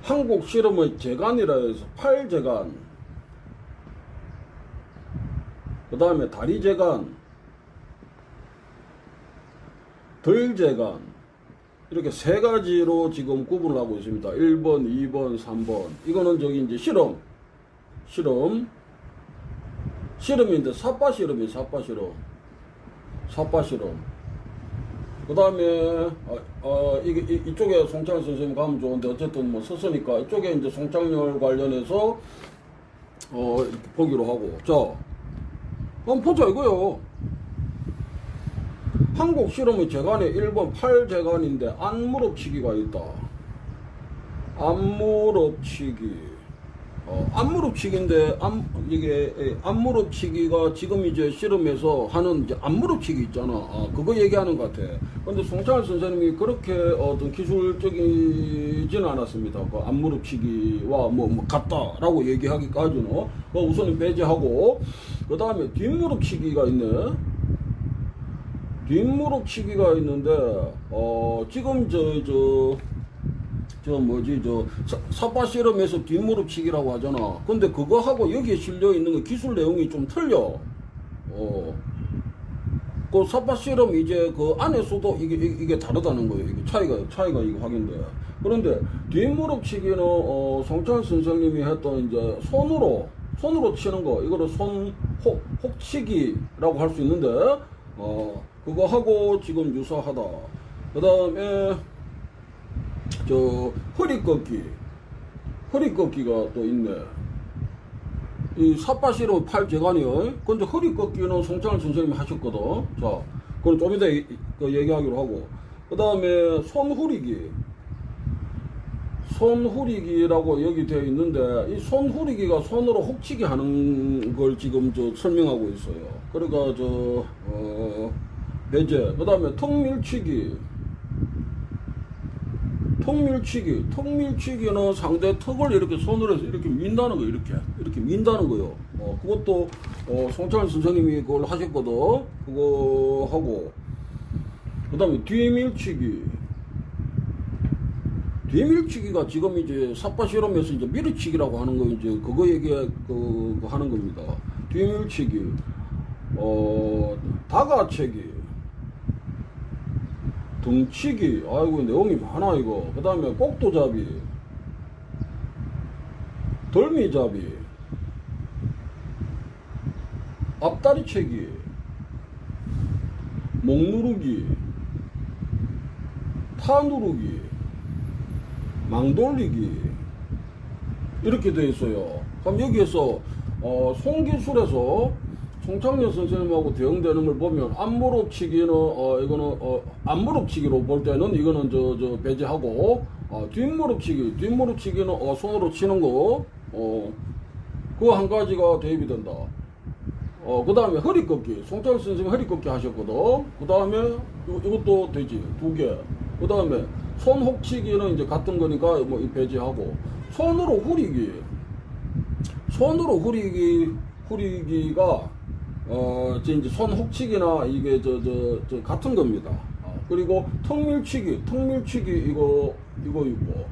한국 실험의 재간이라 해서 팔재간, 그 다음에 다리재간, 덜재간, 이렇게 세 가지로 지금 구분을 하고 있습니다. 1번, 2번, 3번. 이거는 저기 이제 실험인데 삿바 실험이에요. 삿바 실험. 그 다음에 이쪽에 송창열 선생님 가면 좋은데 어쨌든 뭐 썼으니까 이쪽에 이제 송창열 관련해서 이렇게 보기로 하고. 자, 한번 보자 이거요. 한국 실험의 재간에 1번 팔재간인데 안무릎치기가 있다. 안무릎치기. 안무릎치기인데 이게 안무릎치기가 지금 이제 실험에서 하는 이제 안무릎치기 있잖아. 그거 얘기하는 것 같아. 근데 송창열 선생님이 그렇게 어떤 기술적이지는 않았습니다. 그 안무릎치기와 뭐 같다라고 얘기하기까지는 우선은 배제하고, 그 다음에 뒷무릎치기가 있네. 뒷무릎치기가 있는데 지금 삿바 실험에서 뒷무릎치기라고 하잖아. 근데 그거하고 여기에 실려 있는 거 기술 내용이 좀 틀려. 그 삿바 실험 이제 그 안에서도 이게 다르다는 거예요. 이게 차이가 이거 확인돼. 그런데 뒷무릎치기는 송창열 선생님이 했던 이제 손으로 치는 거, 이거를 혹치기라고 할 수 있는데 그거 하고 지금 유사하다. 그 다음에 허리꺾기가 또 있네. 이 삿바 실험 팔재간이요. 근데 허리꺾기는 송창열 선생님이 하셨거든. 자, 그건 좀 이따 얘기하기로 하고. 그 다음에 손후리기라고 여기 되어 있는데, 이 손후리기가 손으로 혹치기 하는 걸 지금 설명하고 있어요. 그러니까 배제. 그 다음에 턱밀치기는 상대 턱을 이렇게 손으로 해서 이렇게 민다는 거예요. 이렇게 민다는 거예요. 그것도 송창열 선생님이 그걸 하셨거든. 그거 하고. 그 다음에 뒤밀치기가 지금 이제 삿바 실험에서 이제 밀어치기라고 하는 거, 이제 그거 하는 겁니다. 뒤밀치기, 다가채기, 등치기. 아이고 내용이 많아 이거. 그 다음에 꼭도잡이, 덜미잡이, 앞다리채기, 목누르기, 타누르기, 망돌리기, 이렇게 되어 있어요. 그럼 여기에서 송기술에서 송창열 선생님하고 대응되는 걸 보면 앞무릎치기는 이거는 앞무릎치기로 볼 때는 이거는 배제하고, 뒷무릎치기는 손으로 치는 거, 그거 한 가지가 대입이 된다. 그 다음에 허리꺾기, 송창열 선생님 허리꺾기 하셨거든. 그 다음에 이것도 되지, 2개. 그 다음에 손혹치기는 이제 같은 거니까 뭐 배제하고, 손으로 후리기가 이제 손혹치기나 이게 같은 겁니다. 그리고 턱밀치기 이거 있고,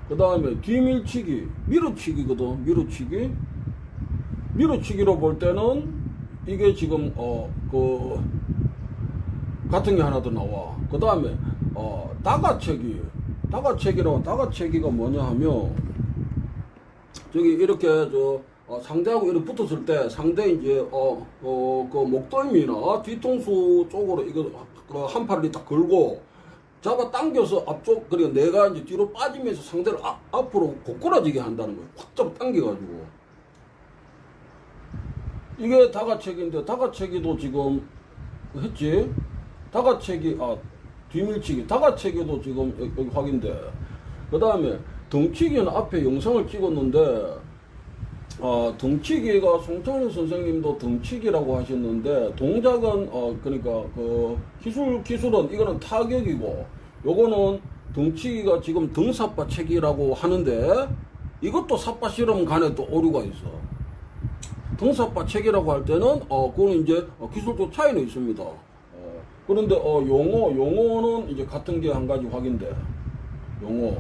그 다음에 뒤밀치기, 밀어치기거든. 밀어치기로 볼 때는 이게 지금 같은 게 하나 더 나와. 그 다음에 다가채기가 뭐냐 하면, 저기 이렇게 상대하고 이렇게 붙었을 때 상대 이제 그 목덜미나 뒤통수 쪽으로 이거 한 팔을 딱 걸고 잡아 당겨서 앞쪽, 그러니까 내가 이제 뒤로 빠지면서 상대를 앞으로 고꾸라지게 한다는 거예요. 확 잡아 당겨가지고. 이게 다가채기인데, 다가채기도 지금 했지. 뒤밀치기, 다가채기도 지금 여기 확인돼. 그 다음에 등치기는 앞에 영상을 찍었는데, 등치기가 송창열 선생님도 등치기라고 하셨는데, 동작은 그러니까 그 기술은 이거는 타격이고, 요거는 등치기가 지금 등삿바 채기라고 하는데, 이것도 삿바 실험 간에 또 오류가 있어. 등삿바 채기라고 할 때는 그거는 이제 기술적 차이는 있습니다. 그런데 용어는 이제 같은 게 한 가지 확인돼. 용어.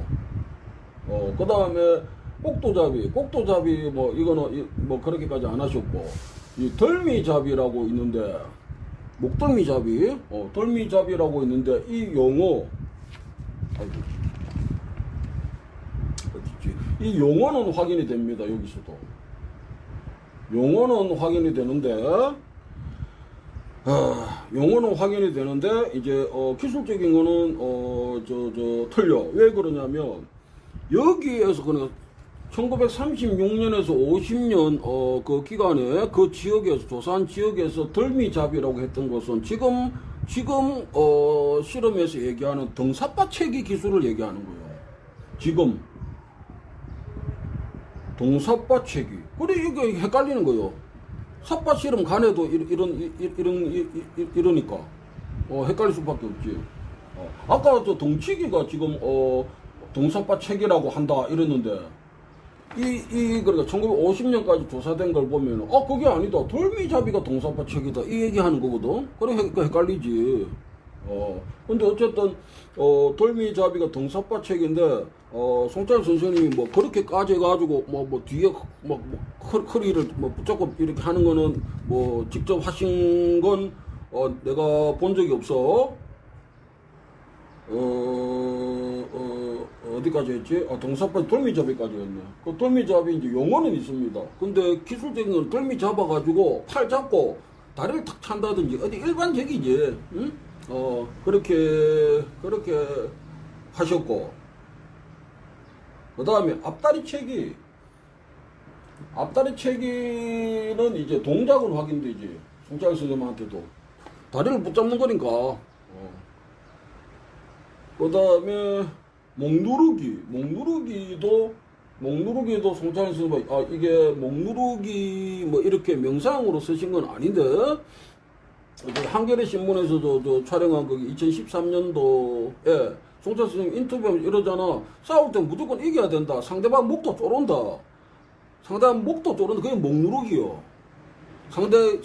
그 다음에 꼭도잡이 뭐 이거는 뭐 그렇게까지 안 하셨고, 이 덜미잡이라고 있는데, 목덜미잡이, 덜미잡이라고 있는데 이 용어, 아이고, 어딨지? 이 용어는 확인이 됩니다. 여기서도 용어는 확인이 되는데, 용어는 확인이 되는데 이제 기술적인 거는 틀려. 왜 그러냐면 여기에서 그냥 1936년에서 50년 그 기간에 그 지역에서 조사한 지역에서 덜미잡이라고 했던 것은 지금 실험에서 얘기하는 등삿바채기 기술을 얘기하는 거예요. 지금 등삿바채기. 그래 이게 헷갈리는 거예요. 삿바 실험 간에도 이러니까 헷갈릴 수밖에 없지. 아까 저 등치기가 지금 등삿바채기라고 한다 이랬는데 그러니까 1950년까지 조사된 걸 보면 그게 아니다. 돌미잡이가 등삿바채기다 이 얘기하는 거거든. 그래 헷갈리지. 근데 어쨌든 돌미잡이가 등삿바채기인데 송철 선생님이 뭐 그렇게까지 해가지고 뭐 뒤에 허리를 붙잡고 이렇게 하는 거는 뭐 직접 하신 건 내가 본 적이 없어. 어디까지 했지? 등삿바 돌미잡이까지 했네. 그 돌미잡이 이제 용어는 있습니다. 근데 기술적인 건 돌미 잡아가지고 팔 잡고 다리를 탁 찬다든지 어디 일반적이지. 응? 그렇게 하셨고, 그 다음에 앞다리 채기는 이제 동작으로 확인되지. 송창 선생님한테도 다리를 붙잡는 거니까. 그 다음에 목누르기도 송창 선생님 이게 목누르기 뭐 이렇게 명상으로 쓰신 건 아닌데. 한겨레 신문에서도 촬영한 거 2013년도에 송철 선생님 인터뷰하면 이러잖아. 싸울 때 무조건 이겨야 된다. 상대방 목도 쪼른다. 그게 목누르기요. 상대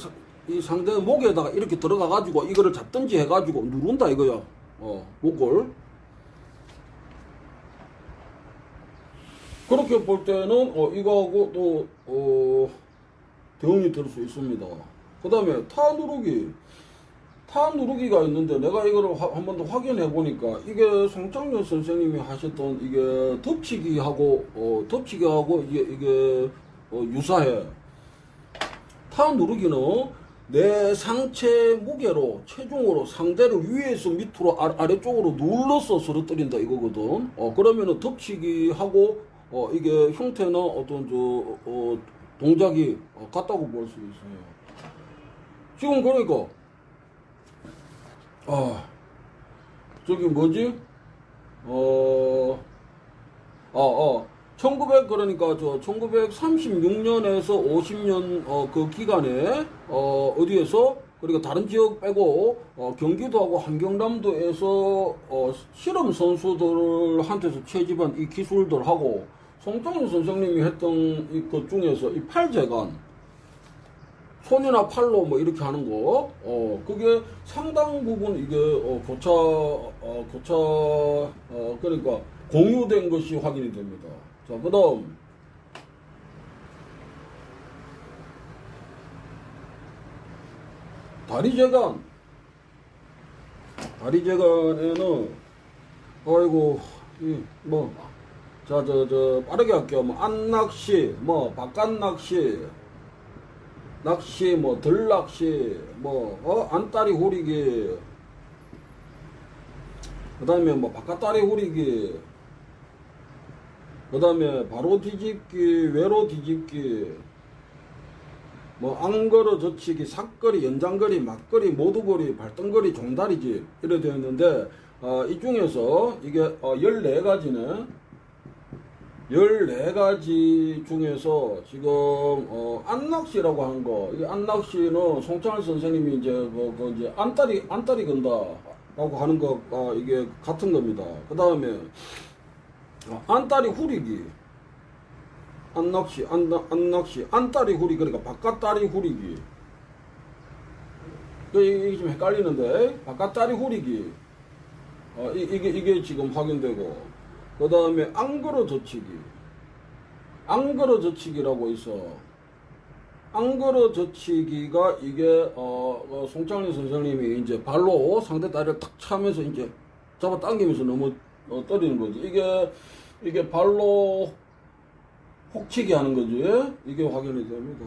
목에다가 이렇게 들어가가지고 이거를 잡든지 해가지고 누른다 이거야. 목을. 그렇게 볼 때는 이거하고 또 대응이 될 수 있습니다. 그 다음에 타 누르기가 있는데 내가 이거를 한 번 더 확인해 보니까 이게 송창렬 선생님이 하셨던 이게 덮치기하고 이게 유사해. 타 누르기는 내 상체 무게로 체중으로 상대를 위에서 밑으로 아래쪽으로 눌러서 쓰러뜨린다 이거거든. 그러면은 덮치기하고 이게 형태나 어떤 동작이 같다고 볼 수 있어요. 지금 그러니까 저기 뭐지? 1936년에서 50년 그 기간에 어디에서 그러니까 다른 지역 빼고 경기도하고 한경남도에서 실험 선수들한테서 채집한 이 기술들하고 송창윤 선생님이 했던 것 중에서 이 팔재간 손이나 팔로 뭐 이렇게 하는 거, 그게 상당 부분 이게 그러니까 공유된 것이 확인이 됩니다. 자, 그 다음. 다리재간에는, 빠르게 할게요. 안낚시, 바깥낚시, 낚시, 들낚시, 안다리 후리기, 그 다음에 바깥다리 후리기, 그 다음에 바로 뒤집기, 외로 뒤집기, 앙거리 젖히기, 삭거리, 연장거리, 막거리, 모두거리, 발등거리, 종다리집, 이래 되어 있는데, 이 중에서 이게 14가지네. 14가지 중에서 지금 안낚시라고 하는 거, 이 안낚시는 송창을 선생님이 이제 이제 안다리 건다라고 하는 거가 이게 같은 겁니다. 그 다음에 안다리 후리기, 안낚시, 안다리 후리기, 그러니까 바깥다리 후리기. 이게 좀 헷갈리는데, 바깥다리 후리기, 이게 지금 확인되고. 그 다음에 앙그러 젖히기. 앙그러 젖히기라고 있어. 앙그러 젖히기가 이게 송창리 선생님이 이제 발로 상대 다리를 탁 차면서 이제 잡아 당기면서 너무 때리는 거지. 이게 발로 혹치기 하는 거지. 이게 확인이 됩니다.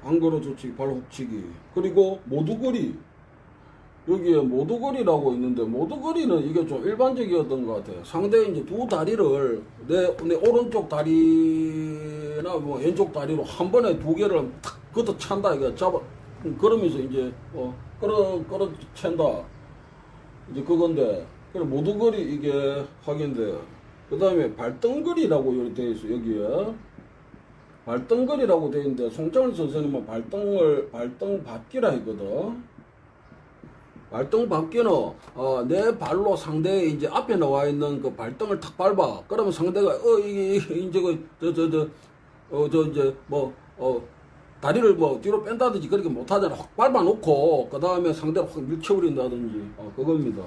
앙그러 젖히기, 발로 혹치기. 그리고 모두거리. 여기에 모두거리라고 있는데, 모두거리는 이게 좀 일반적이었던 것 같아요. 상대 이제 두 다리를 내 오른쪽 다리나 뭐 왼쪽 다리로 한 번에 두 개를 탁 걷어 찬다. 이거 그러면서 이제 끌어 찬다. 이제 그건데, 그래 모두거리 이게 확인돼요. 그 다음에 발등거리라고 이렇게 되어 있어. 여기에 발등거리라고 되어 있는데, 송창리 선생님은 발등 밟기라 했거든. 발등 밟기는 내 발로 상대의 이제 앞에 나와 있는 그 발등을 탁 밟아. 그러면 상대가 이게 이제 이제 다리를 뭐 뒤로 뺀다든지 그렇게 못 하잖아. 확 밟아 놓고 그 다음에 상대를 확 밀쳐버린다든지 그겁니다.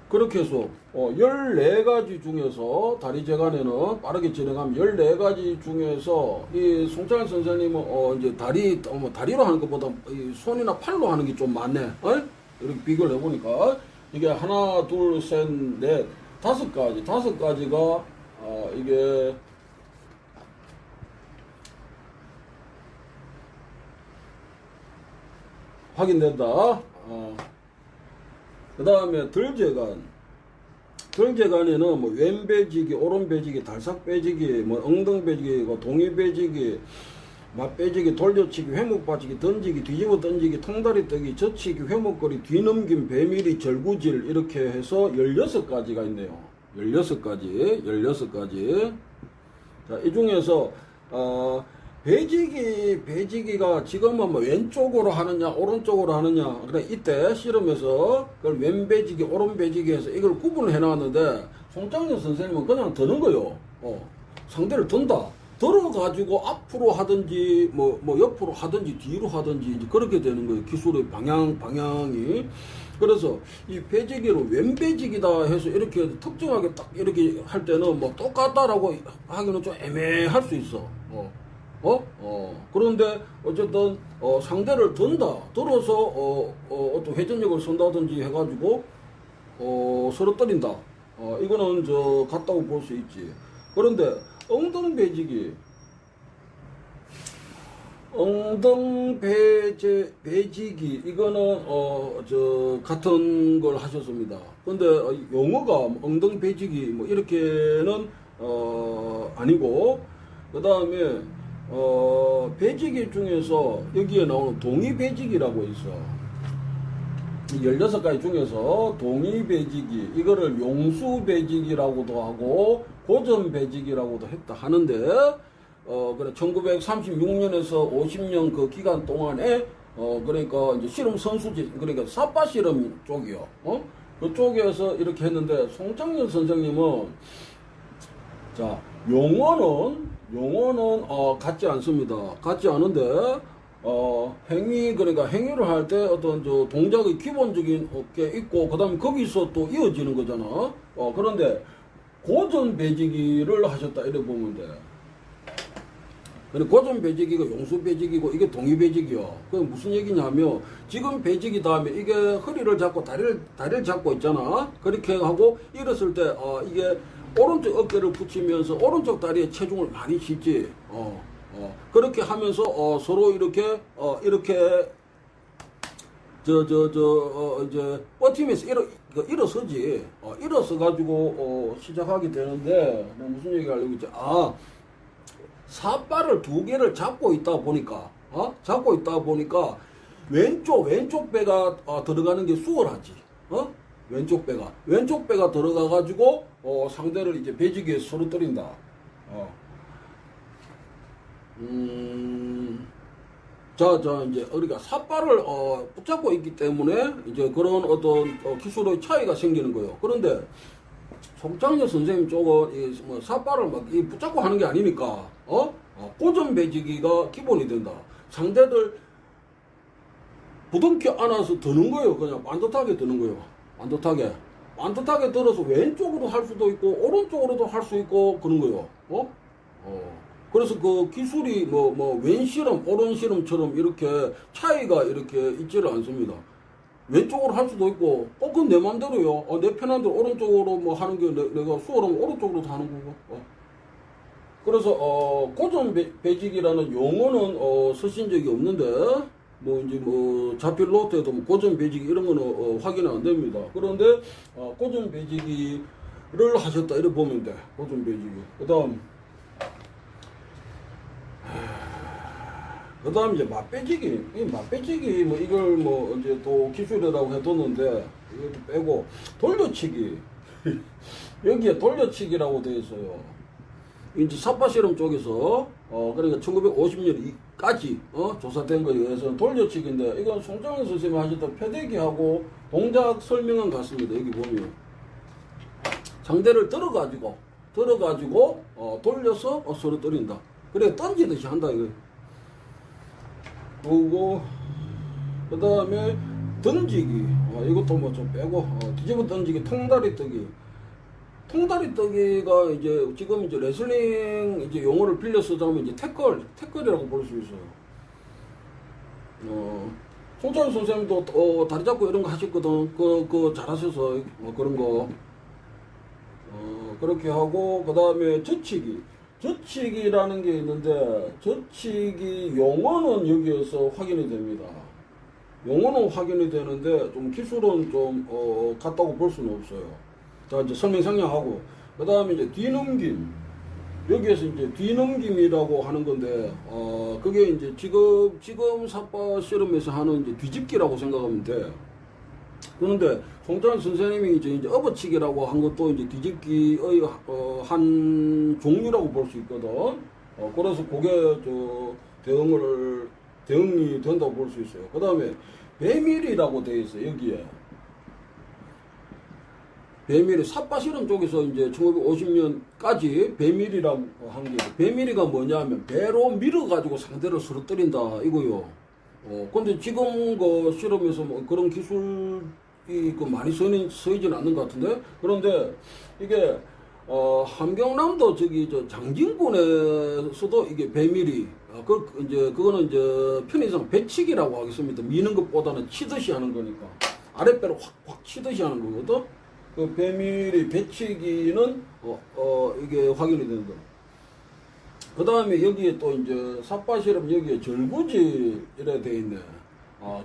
그렇게 해서 14가지 중에서 다리 재간에는 빠르게 진행하면 14가지 중에서 이 송창일 선생님은 이제 다리로 하는 것보다 이 손이나 팔로 하는 게 좀 많네. 이렇게 비교를 해보니까 이게 하나, 둘, 셋, 넷, 5가지, 5가지가 이게 확인된다. 그 다음에 들재간에는 뭐 왼배지기, 오른배지기, 달삭배지기, 뭐 엉덩배지기, 동이배지기, 맞배지기, 돌려치기, 회목받치기, 던지기, 뒤집어 던지기, 통다리 뜨기, 젖히기, 회목거리, 뒤넘김, 배밀이, 절구질 이렇게 해서 16가지가 있네요. 16가지. 자, 이 중에서 배지기가 지금은 뭐 왼쪽으로 하느냐 오른쪽으로 하느냐 그래 이때 씨름에서 그걸 왼배지기 오른배지기 해서 이걸 구분을 해놨는데 송창렬 선생님은 그냥 드는 거요. 상대를 든다. 들어가지고 앞으로 하든지 뭐 옆으로 하든지 뒤로 하든지 이제 그렇게 되는 거예요. 기술의 방향이. 그래서 이 배지기로 왼배지기다 해서 이렇게 특정하게 딱 이렇게 할 때는 뭐 똑같다라고 하기는 좀 애매할 수 있어. 그런데 어쨌든 상대를 들어서 어떤 회전력을 쓴다든지 해가지고 서로 때린다. 이거는 같다고 볼 수 있지. 그런데 엉덩배지기 이거는 같은 걸 하셨습니다. 근데 용어가 엉덩배지기 뭐 이렇게는 아니고 그 다음에 배지기 중에서 여기에 나오는 동의배지기라고 있어. 16가지 중에서 동의배지기 이거를 용수배지기라고도 하고 고전배지기라고도 하는데 그래 1936년에서 50년 그 기간 동안에 그러니까 이제 씨름 선수지 그러니까 삿바 씨름 쪽이요. 그쪽에서 이렇게 했는데 송창렬 선생님은 자 용어는 같지 않습니다. 같지 않은데 그러니까 행위를 할 때 어떤 동작의 기본적인 게 있고 그다음에 거기서 또 이어지는 거잖아. 그런데 고전 배지기를 하셨다 이래 보면 돼. 근데 고전 배지기가 용수 배지기고 이게 동의 배지기요. 그 무슨 얘기냐면 지금 배지기 다음에 이게 허리를 잡고 다리를 잡고 있잖아. 그렇게 하고 일었을 때 이게 오른쪽 어깨를 붙이면서 오른쪽 다리에 체중을 많이 싣지. 그렇게 하면서 서로 이렇게 이제 버티면서 일어서지. 일어서 가지고 시작하게 되는데 무슨 얘기 하려고 했지? 삿발을 2개를 잡고 있다 보니까 왼쪽 배가 들어가는 게 수월하지. 왼쪽 배가 들어가 가지고 상대를 이제 배지기에 서로 때린다. 자 이제 우리가 삿발을 붙잡고 있기 때문에 이제 그런 어떤 기술의 차이가 생기는 거예요. 그런데 송창렬 선생님 쪽은 뭐 삿발을 막 붙잡고 하는 게 아니니까 고전 배지기가 기본이 된다. 상대들 부둥켜 안아서 드는 거예요. 그냥 반듯하게 드는 거예요. 반듯하게. 반듯하게 들어서 왼쪽으로 할 수도 있고 오른쪽으로도 할 수 있고 그런 거요. 그래서 그 기술이 왼 실험, 오른 실험처럼 이렇게 차이가 이렇게 있지를 않습니다. 왼쪽으로 할 수도 있고, 그건 내 맘대로요. 내 편한 대로 오른쪽으로 뭐 하는 게 내가 수월하면 오른쪽으로도 하는 거고. 그래서 고전 배직이라는 용어는 쓰신 적이 없는데, 자필 노트에도 고전 배직 이런 거는 확인은 안 됩니다. 그런데 고전 배지기를 하셨다 이렇게 보면 돼. 고전 배지기. 그다음 이제 맛배지기. 이 맛배지기 이걸 이제 또 기술이라고 해뒀는데 이것도 빼고 돌려치기. 여기에 돌려치기라고 되어 있어요. 이제 삿바 실험 쪽에서 그러니까 1950년까지 조사된 거에 의해서 돌려치기인데, 이건 송정현 선생님이 하셨던 패대기하고 동작 설명은 같습니다. 여기 보면 상대를 들어가지고 돌려서 서로 때린다. 그래 던지듯이 한다 이거. 그리고 그 다음에 던지기. 이것도 좀 빼고 뒤집어 던지기, 통다리 뜨기. 통다리 뜨기가 이제 지금 이제 레슬링 이제 용어를 빌려 쓰자면 이제 태클이라고 볼 수 있어요. 송찬 선생님도 다리 잡고 이런 거 하셨거든. 그 잘하셔서 그런 거. 그렇게 하고, 그 다음에 젖히기라는 게 있는데, 젖히기 용어는 여기에서 확인이 됩니다. 용어는 확인이 되는데, 좀 기술은 좀, 같다고 볼 수는 없어요. 자, 이제 설명 상냥하고, 그 다음에 이제 뒤넘김. 여기에서 이제 뒤넘김이라고 하는 건데, 그게 이제 지금 삿바 실험에서 하는 이제 뒤집기라고 생각하면 돼. 그런데 송찬 선생님이 이제 업어치기라고 한 것도 이제 뒤집기의 한 종류라고 볼 수 있거든. 그래서 그게 대응이 된다고 볼 수 있어요. 그 다음에 배밀이라고 되어 있어요. 여기에 배밀이 삿바 실험 쪽에서 이제 1950년까지 배밀이라고 한 게, 배밀이가 뭐냐면 배로 밀어가지고 상대를 쓰러뜨린다 이거요. 근데 지금 그 실험에서 그런 기술이 많이 쓰이지는 않는 것 같은데, 그런데 이게 함경남도 장진군에서도 이게 배밀이 그거는 이제 편의상 배치기라고 하겠습니다. 미는 것보다는 치듯이 하는 거니까 아랫배로 확 치듯이 하는 거거든. 그 배밀이 배치기는 이게 확인이 되는 거. 그 다음에 여기에 또 이제 삿바 실험 여기에 절구질이라 돼 있네.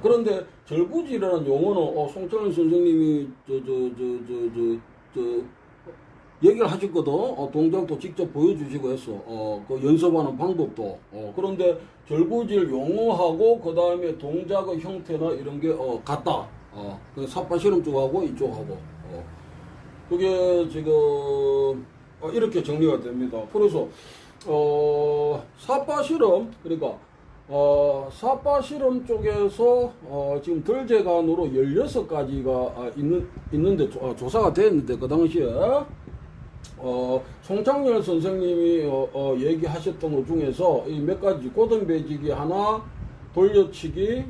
그런데 절구질이라는 용어는 송철현 선생님이 얘기를 하셨거든. 동작도 직접 보여주시고 했어. 그 연습하는 방법도. 그런데 절구질 용어하고 그 다음에 동작의 형태나 이런 게 같다. 그 삿바 실험 쪽하고 이쪽하고. 그게 지금 이렇게 정리가 됩니다. 그래서 삿바 실험, 그러니까 삿바 실험 쪽에서 지금 덜재간으로 16가지가 있는데 조사가 됐는데, 그 당시에 송창열 선생님이 얘기하셨던 것 중에서 이 몇 가지, 고등 배지기 하나, 돌려치기,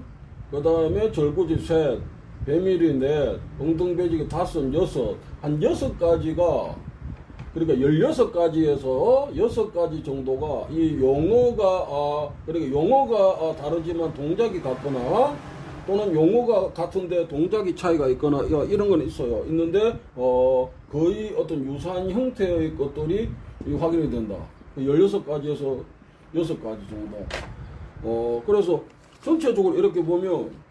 그 다음에 절구질 셋, 배밀이 넷, 엉덩 배지기 다섯, 여섯, 한 6가지가, 그러니까 16가지에서 6가지 정도가 이 용어가 그러니까 용어가 다르지만 동작이 같거나, 또는 용어가 같은데 동작이 차이가 있거나 이런 건 있어요. 있는데 거의 어떤 유사한 형태의 것들이 확인이 된다. 16가지에서 6가지 정도. 그래서 전체적으로 이렇게 보면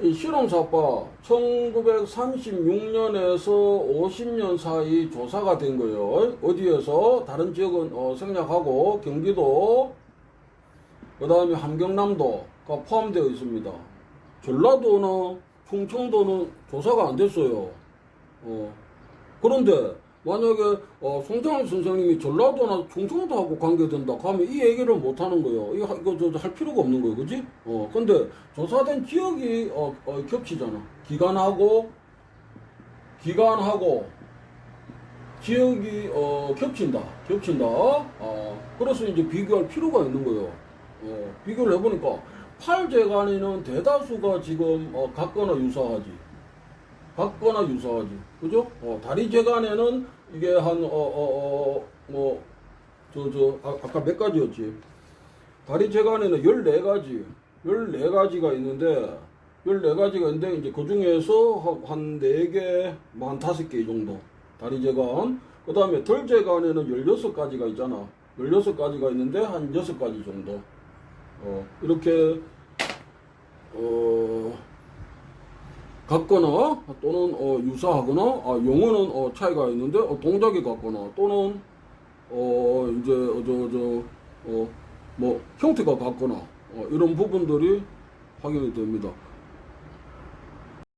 이 실험사파 1936년에서 50년 사이 조사가 된 거예요. 어디에서? 다른 지역은 생략하고 경기도, 그 다음에 함경남도가 포함되어 있습니다. 전라도나 충청도는 조사가 안 됐어요. 그런데 만약에 송창일 선생님이 전라도나 충청도하고 관계된다 하면 이 얘기를 못 하는 거예요. 이거 할 필요가 없는 거예요. 그지? 근데 조사된 지역이 지역이 겹친다. 그래서 이제 비교할 필요가 있는 거예요. 비교를 해보니까 팔재간에는 대다수가 지금 같거나 유사하지. 그죠? 다리재간에는 이게 아까 몇 가지였지? 다리재간에는 14가지가 있는데, 이제 그 중에서 한 4개, 한 5개 정도. 다리재간. 그 다음에 덜재간에는 16가지가 있잖아. 16가지가 있는데, 한 6가지 정도. 이렇게, 같거나 또는 유사하거나 용어는 차이가 있는데 동작이 같거나 또는 뭐 형태가 같거나 이런 부분들이 확인이 됩니다.